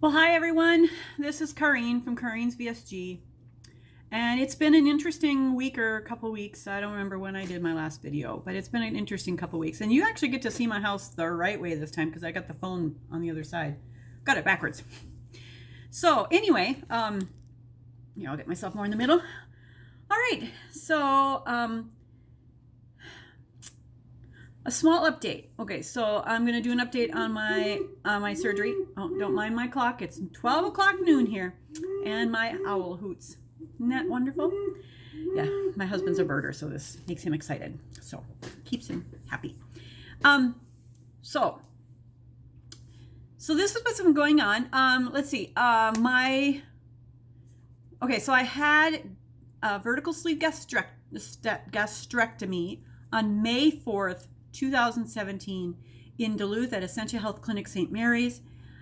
Well, hi everyone. This is Kareen from Kareen's VSG. And it's been an interesting week or a couple weeks. I don't remember when I did my last video, but it's been an interesting couple weeks. And you actually get to see my house the right way this time because I got the phone on the other side. Got it backwards. So anyway, I'll get myself more in the middle. All right, so a small update. Okay, so I'm gonna do an update on my surgery. Oh, don't mind my clock. It's 12 o'clock noon here, and my owl hoots. Isn't that wonderful? Yeah, my husband's a birder, so this makes him excited. So keeps him happy. So this is what's been going on. Let's see. So I had a vertical sleeve gastrectomy on May 4th, 2017 in Duluth at Essentia Health Clinic St. Mary's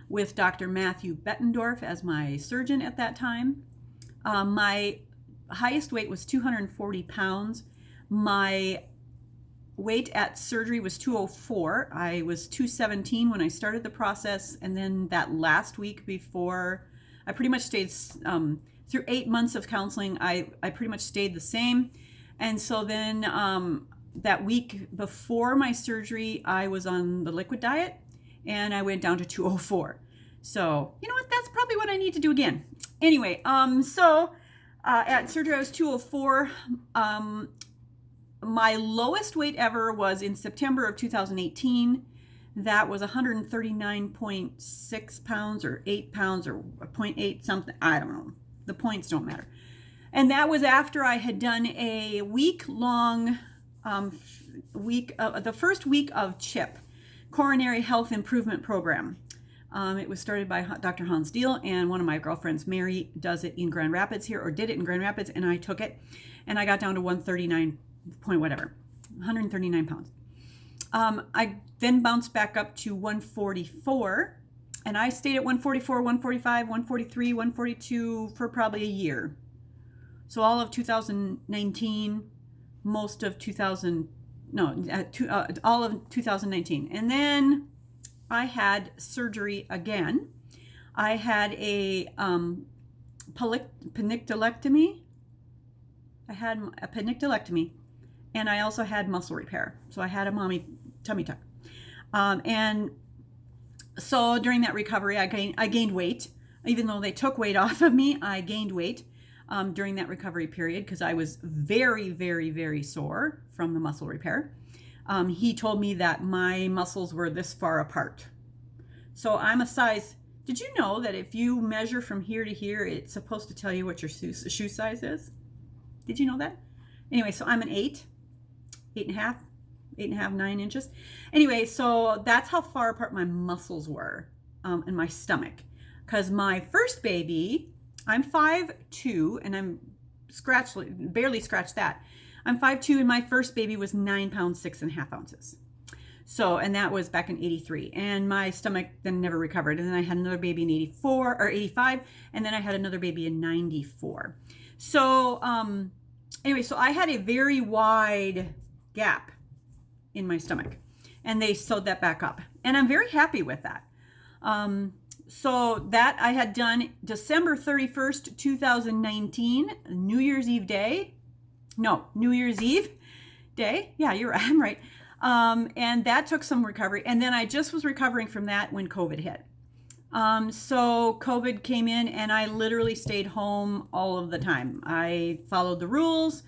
with Dr. Matthew Bettendorf as my surgeon at that time. My highest weight was 240 pounds. My weight at surgery was 204. I was 217 when I started the process, and then that last week before, I pretty much stayed through 8 months of counseling. I pretty much stayed the same. And so then that week before my surgery, I was on the liquid diet and I went down to 204. So, you know what? That's probably what I need to do again. Anyway, at surgery, I was 204. My lowest weight ever was in September of 2018. That was 139.6 pounds or 8 pounds or 0.8 something. I don't know. The points don't matter. And that was after I had done a week-long the first week of CHIP, Coronary Health Improvement Program. It was started by Dr. Hans Deal, and one of my girlfriends, Mary, does it in Grand Rapids here, or did it in Grand Rapids, and I took it, and I got down to 139 pounds. I then bounced back up to 144, and I stayed at 144, 145, 143, 142 for probably a year. So all of 2019, all of 2019. And then I had surgery again. I had a panniculectomy. And I also had muscle repair. So I had a mommy tummy tuck. And so during that recovery, I gained weight. Even though they took weight off of me, I gained weight during that recovery period because I was very, very, very sore from the muscle repair. He told me that my muscles were this far apart. So I'm a size. Did you know that if you measure from here to here, it's supposed to tell you what your shoe size is? Did you know that? Anyway, so I'm an 8 and a half, 9 inches. Anyway, so that's how far apart my muscles were in my stomach. Because my first baby, I'm 5'2", and I'm barely scratched that. I'm 5'2", and my first baby was 9 pounds, 6.5 ounces. So, and that was back in 83. And my stomach then never recovered. And then I had another baby in 85, and then I had another baby in 94. So, anyway, so I had a very wide gap in my stomach, and they sewed that back up. And I'm very happy with that. So that I had done December 31st, 2019, New Year's Eve day. Yeah, you're right. I'm right. And that took some recovery. And then I just was recovering from that when COVID hit. So COVID came in, and I literally stayed home all of the time. I followed the rules,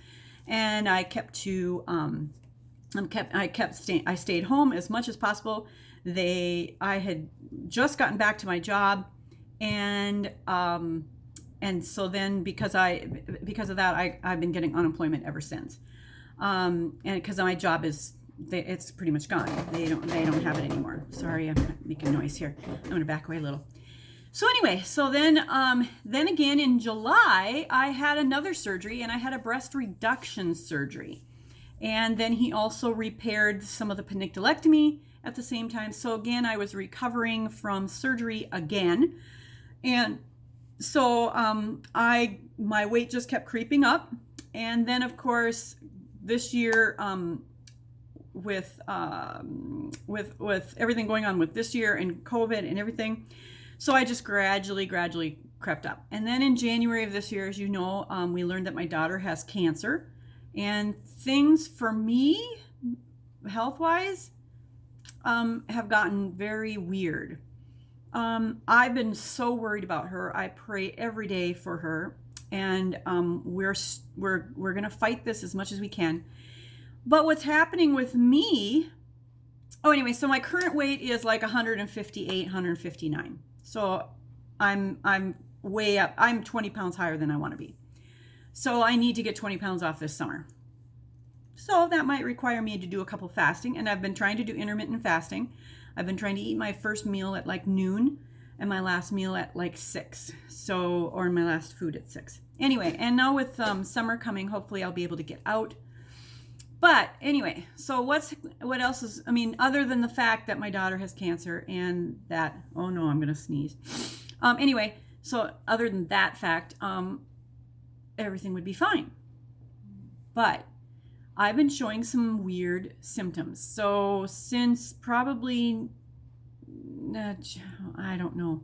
and I stayed home as much as possible. I had just gotten back to my job, and so then because of that, I've been getting unemployment ever since. And because my job it's pretty much gone. They don't have it anymore. Sorry, I'm making noise here. I'm going to back away a little. So anyway, so then again in July, I had another surgery, and I had a breast reduction surgery. And then he also repaired some of the panniculectomy at the same time. So again, I was recovering from surgery again. And so my weight just kept creeping up. And then of course, this year, with everything going on with this year and COVID and everything, So I just gradually crept up. And then in January of this year, as you know, we learned that my daughter has cancer. And things for me, health-wise, have gotten very weird. I've been so worried about her. I pray every day for her, and we're gonna fight this as much as we can. But what's happening with me? Oh, anyway, so my current weight is like 158, 159. So I'm way up. I'm 20 pounds higher than I want to be. So I need to get 20 pounds off this summer. So that might require me to do a couple fasting, and I've been trying to do intermittent fasting. I've been trying to eat my first meal at like noon and my last meal at like 6. So, or my last food at 6. Anyway, and now with summer coming, hopefully I'll be able to get out. But anyway, so what else is, I mean, other than the fact that my daughter has cancer and that, oh no, I'm going to sneeze. Anyway, so other than that fact, everything would be fine. But I've been showing some weird symptoms. So since probably, I don't know.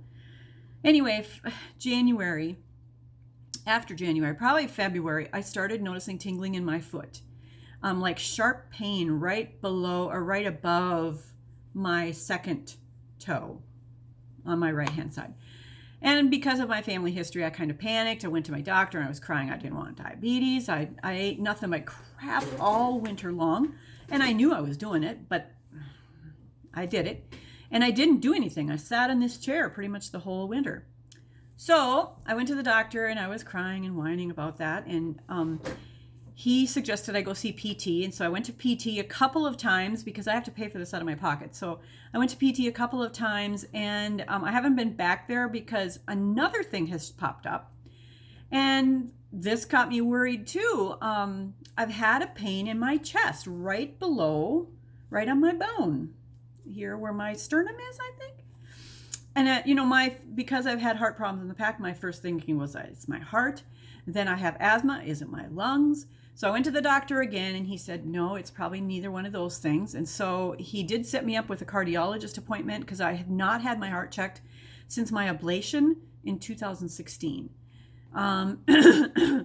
Anyway, January, after January, probably February, I started noticing tingling in my foot. Like sharp pain right below or right above my second toe on my right hand side. And because of my family history, I kind of panicked. I went to my doctor and I was crying. I didn't want diabetes. I ate nothing but crap all winter long. And I knew I was doing it, but I did it. And I didn't do anything. I sat in this chair pretty much the whole winter. So I went to the doctor and I was crying and whining about that. And he suggested I go see PT. And so I went to PT a couple of times because I have to pay for this out of my pocket. So I went to PT a couple of times, and I haven't been back there because another thing has popped up. And this got me worried too. I've had a pain in my chest right below, right on my bone here where my sternum is, I think. And because I've had heart problems in the past, my first thinking was it's my heart. Then I have asthma. Is it my lungs? So I went to the doctor again, and he said, no, it's probably neither one of those things. And so he did set me up with a cardiologist appointment because I have not had my heart checked since my ablation in 2016.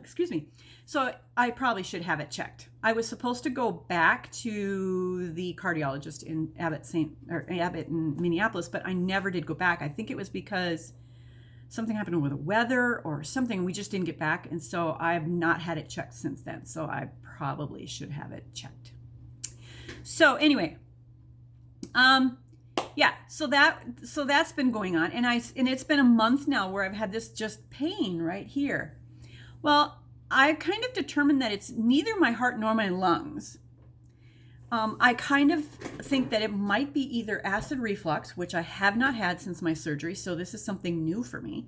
Excuse me. So I probably should have it checked. I was supposed to go back to the cardiologist in Abbott in Minneapolis, but I never did go back. I think it was because something happened with the weather or something. We just didn't get back. And so I have not had it checked since then. So I probably should have it checked. So anyway, yeah, so that's been going on. And it's been a month now where I've had this just pain right here. Well, I kind of determined that it's neither my heart nor my lungs. I kind of think that it might be either acid reflux, which I have not had since my surgery, so this is something new for me.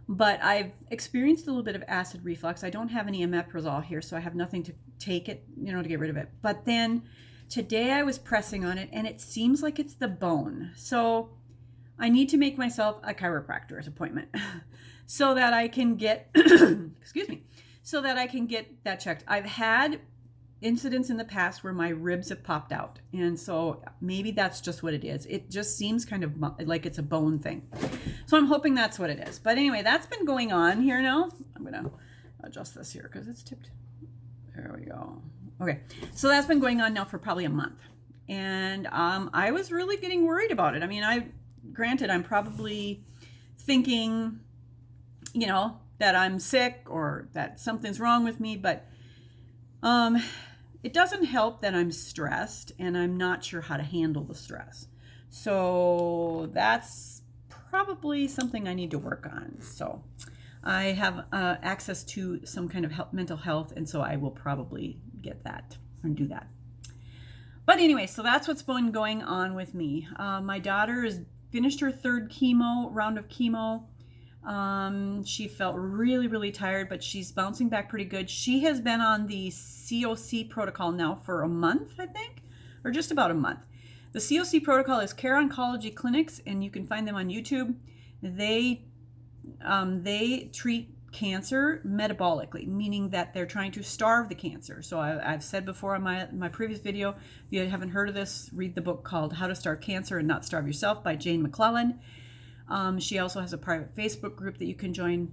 But I've experienced a little bit of acid reflux. I don't have any omeprazole here, so I have nothing to take it, to get rid of it. But then today I was pressing on it, and it seems like it's the bone. So I need to make myself a chiropractor's appointment so that I can get, excuse me, so that I can get that checked. I've had incidents in the past where my ribs have popped out, and so maybe that's just what it is. It just seems kind of like it's a bone thing, so I'm hoping that's what it is. But anyway, that's been going on here now. I'm gonna adjust this here because it's tipped. There we go. Okay, so that's been going on now for probably a month, and I was really getting worried about it. I mean, granted I'm probably thinking that I'm sick or that something's wrong with me, but it doesn't help that I'm stressed and I'm not sure how to handle the stress. So that's probably something I need to work on. So I have access to some kind of mental health, and so I will probably get that and do that. But anyway, so that's what's been going on with me. My daughter has finished her third round of chemo. She felt really, really tired, but she's bouncing back pretty good. She has been on the COC protocol now for a month, I think, or just about a month. The COC protocol is Care Oncology Clinics, and you can find them on YouTube. They treat cancer metabolically, meaning that they're trying to starve the cancer. So I've said before in my previous video, if you haven't heard of this, read the book called How to Starve Cancer and Not Starve Yourself by Jane McClellan. She also has a private Facebook group that you can join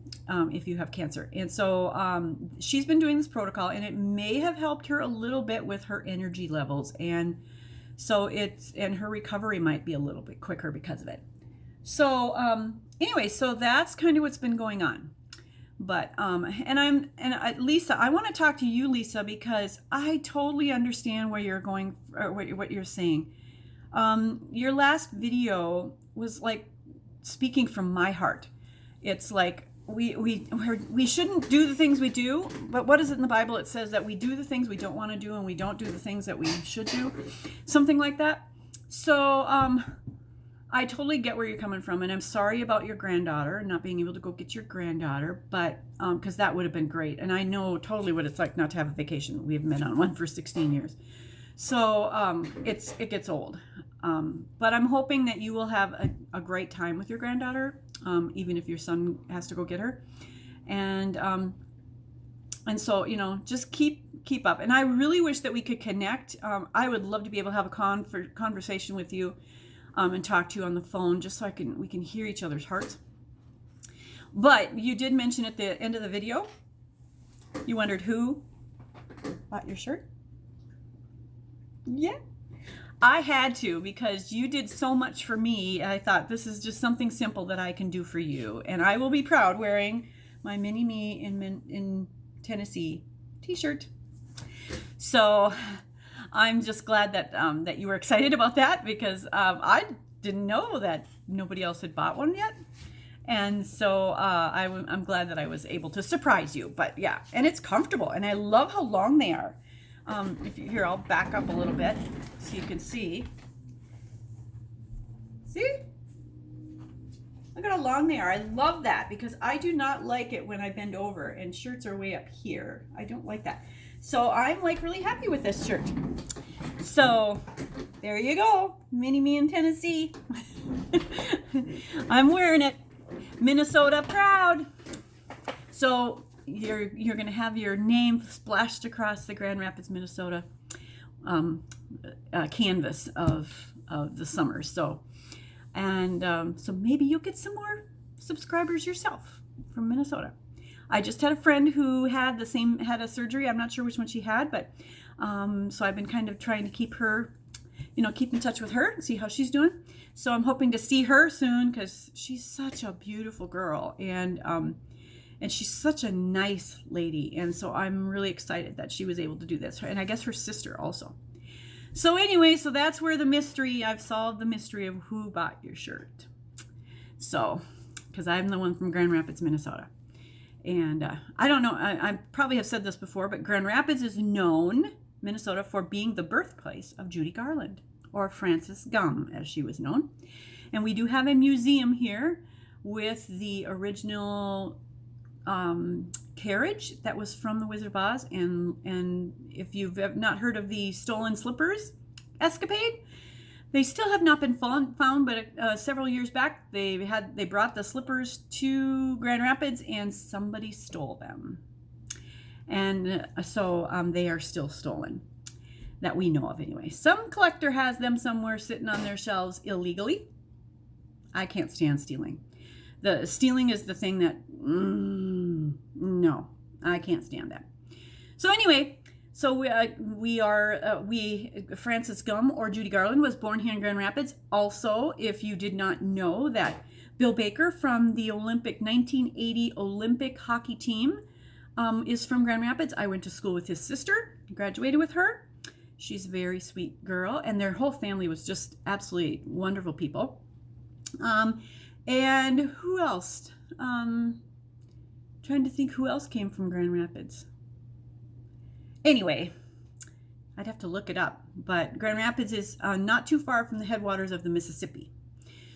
if you have cancer. And so she's been doing this protocol, and it may have helped her a little bit with her energy levels. And so and her recovery might be a little bit quicker because of it. So anyway, so that's kind of what's been going on. But Lisa, I want to talk to you, Lisa, because I totally understand where you're going, or what you're saying. Your last video was like speaking from my heart. It's like we shouldn't do the things we do, but what is it in the Bible? It says that we do the things we don't want to do, and we don't do the things that we should do, something like that. So I totally get where you're coming from, and I'm sorry about your granddaughter and not being able to go get your granddaughter, but because that would have been great. And I know totally what it's like not to have a vacation. We've been on one for 16 years. So it gets old. But I'm hoping that you will have a great time with your granddaughter, even if your son has to go get her. And so, you know, just keep up. And I really wish that we could connect. I would love to be able to have a conversation with you and talk to you on the phone, just so we can hear each other's hearts. But you did mention at the end of the video, you wondered who bought your shirt. Yeah, I had to, because you did so much for me. I thought this is just something simple that I can do for you, and I will be proud wearing my Minnie Me in Tennessee t-shirt. So I'm just glad that that you were excited about that, because I didn't know that nobody else had bought one yet. And so I'm glad that I was able to surprise you. But yeah, and it's comfortable, and I love how long they are. If you here, I'll back up a little bit so you can see. See? Look at how long they are. I love that, because I do not like it when I bend over and shirts are way up here. I don't like that. So I'm like really happy with this shirt. So there you go, Minnie Me in Tennessee. I'm wearing it. Minnesota proud. So you're gonna have your name splashed across the Grand Rapids, Minnesota canvas of the summer. So so maybe you'll get some more subscribers yourself from Minnesota. I just had a friend who had a surgery. I'm not sure which one she had, but so I've been kind of trying to keep in touch with her and see how she's doing. So I'm hoping to see her soon, because she's such a beautiful girl, and she's such a nice lady. And so I'm really excited that she was able to do this. And I guess her sister also. So anyway, so that's where I've solved the mystery of who bought your shirt. So, because I'm the one from Grand Rapids, Minnesota. And I don't know, I probably have said this before, but Grand Rapids is known, Minnesota, for being the birthplace of Judy Garland, or Frances Gum, as she was known. And we do have a museum here with the original carriage that was from The Wizard of Oz. And if you've not heard of the stolen slippers escapade, they still have not been found, but several years back they brought the slippers to Grand Rapids, and somebody stole them. And so they are still stolen, that we know of anyway. Some collector has them somewhere sitting on their shelves illegally. I can't stand stealing. The stealing is the thing that, no, I can't stand that. So anyway, so Frances Gum, or Judy Garland, was born here in Grand Rapids. Also, if you did not know, that Bill Baker from the 1980 Olympic hockey team is from Grand Rapids. I went to school with his sister, graduated with her. She's a very sweet girl, and their whole family was just absolutely wonderful people. And who else? Trying to think who else came from Grand Rapids. Anyway, I'd have to look it up, but Grand Rapids is not too far from the headwaters of the Mississippi.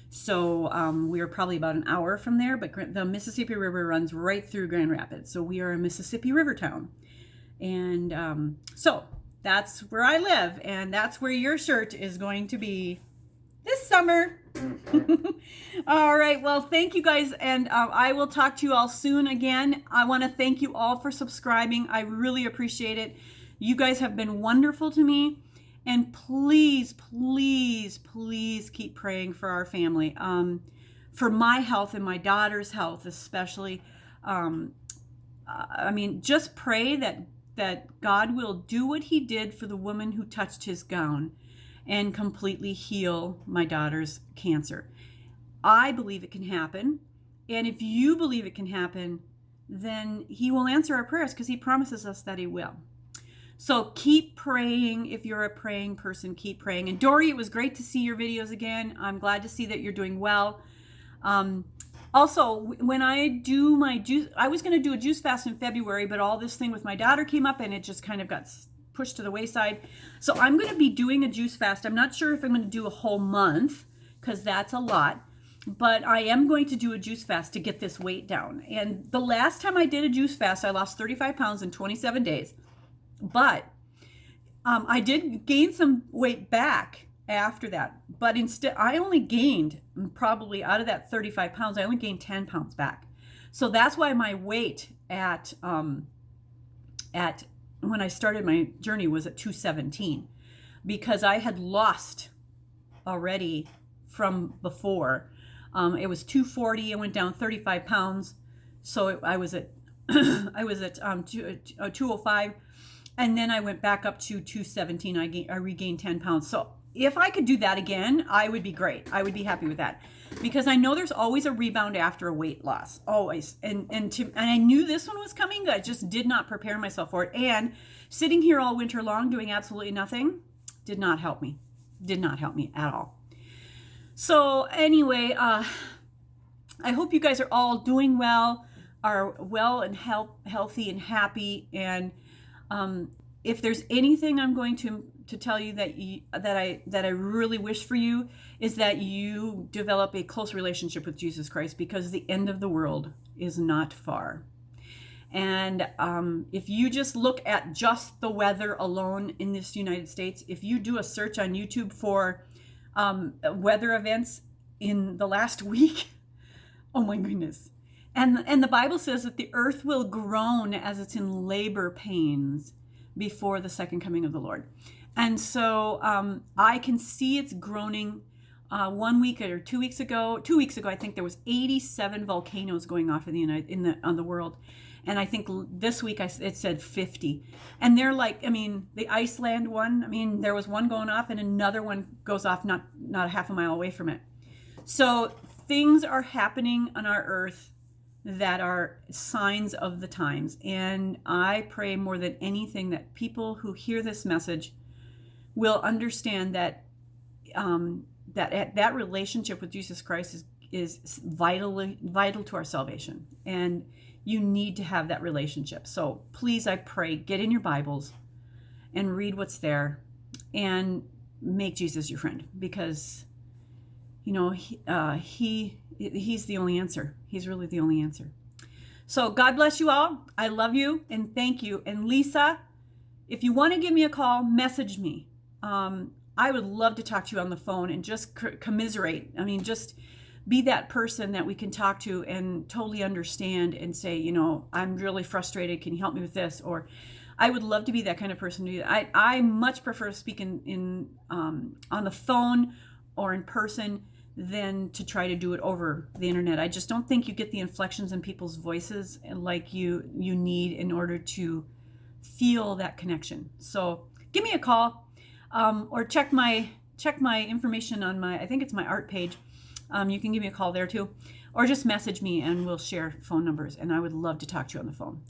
So we are probably about an hour from there, but the Mississippi River runs right through Grand Rapids. So we are a Mississippi River town. And so that's where I live, and that's where your shirt is going to be this summer. All right, well, thank you guys, and I will talk to you all soon again. I want to thank you all for subscribing. I really appreciate it. You guys have been wonderful to me, and please, please, please keep praying for our family. for my health and my daughter's health, especially. I mean, just pray that God will do what he did for the woman who touched his gown and completely heal my daughter's cancer. I believe it can happen. And if you believe it can happen, then he will answer our prayers because he promises us that he will. So keep praying. If you're a praying person, keep praying. And Dory, it was great to see your videos again. I'm glad to see that you're doing well. Also, when I do my juice, I was going to do a juice fast in February, but all this thing with my daughter came up and it just kind of got pushed to the wayside. So I'm going to be doing a juice fast. I'm not sure if I'm going to do a whole month because that's a lot, but I am going to do a juice fast to get this weight down. And the last time I did a juice fast, I lost 35 pounds in 27 days, but I did gain some weight back after that. But instead, I only gained, probably out of that 35 pounds, I only gained 10 pounds back. So that's why my weight at when I started my journey was at 217, because I had lost already from before. It was 240. I went down 35 pounds. So I was at 205, and then I went back up to 217. I regained 10 pounds. So if I could do that again, I would be great. I would be happy with that, because I know there's always a rebound after a weight loss, always. And I knew this one was coming. I just did not prepare myself for it. And sitting here all winter long doing absolutely nothing did not help me. Did not help me at all. So anyway, I hope you guys are all doing well, are well and healthy and happy. And if there's anything I'm going to tell you that I really wish for you, is that you develop a close relationship with Jesus Christ, because the end of the world is not far. And if you just look at just the weather alone in this United States, if you do a search on YouTube for weather events in the last week, oh my goodness. And the Bible says that the earth will groan as it's in labor pains before the second coming of the Lord. And so I can see it's groaning. 1 week or 2 weeks ago, I think there was 87 volcanoes going off on the world. And I think this week it said 50. And they're like, I mean, the Iceland one, I mean, there was one going off and another one goes off not a half a mile away from it. So things are happening on our earth that are signs of the times. And I pray more than anything that people who hear this message will understand that that relationship with Jesus Christ is vital to our salvation. And you need to have that relationship. So please, I pray, get in your Bibles and read what's there and make Jesus your friend, because, you know, he's the only answer. He's really the only answer. So God bless you all. I love you and thank you. And Lisa, if you want to give me a call, message me. I would love to talk to you on the phone and just commiserate. I mean, just be that person that we can talk to and totally understand and say, you know, I'm really frustrated. Can you help me with this? Or I would love to be that kind of person. I much prefer speaking on the phone or in person than to try to do it over the internet. I just don't think you get the inflections in people's voices like you need in order to feel that connection. So give me a call, or check my information on I think it's my art page. You can give me a call there too, or just message me and we'll share phone numbers, and I would love to talk to you on the phone.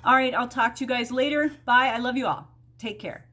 All right, I'll talk to you guys later. Bye. I love you all. Take care.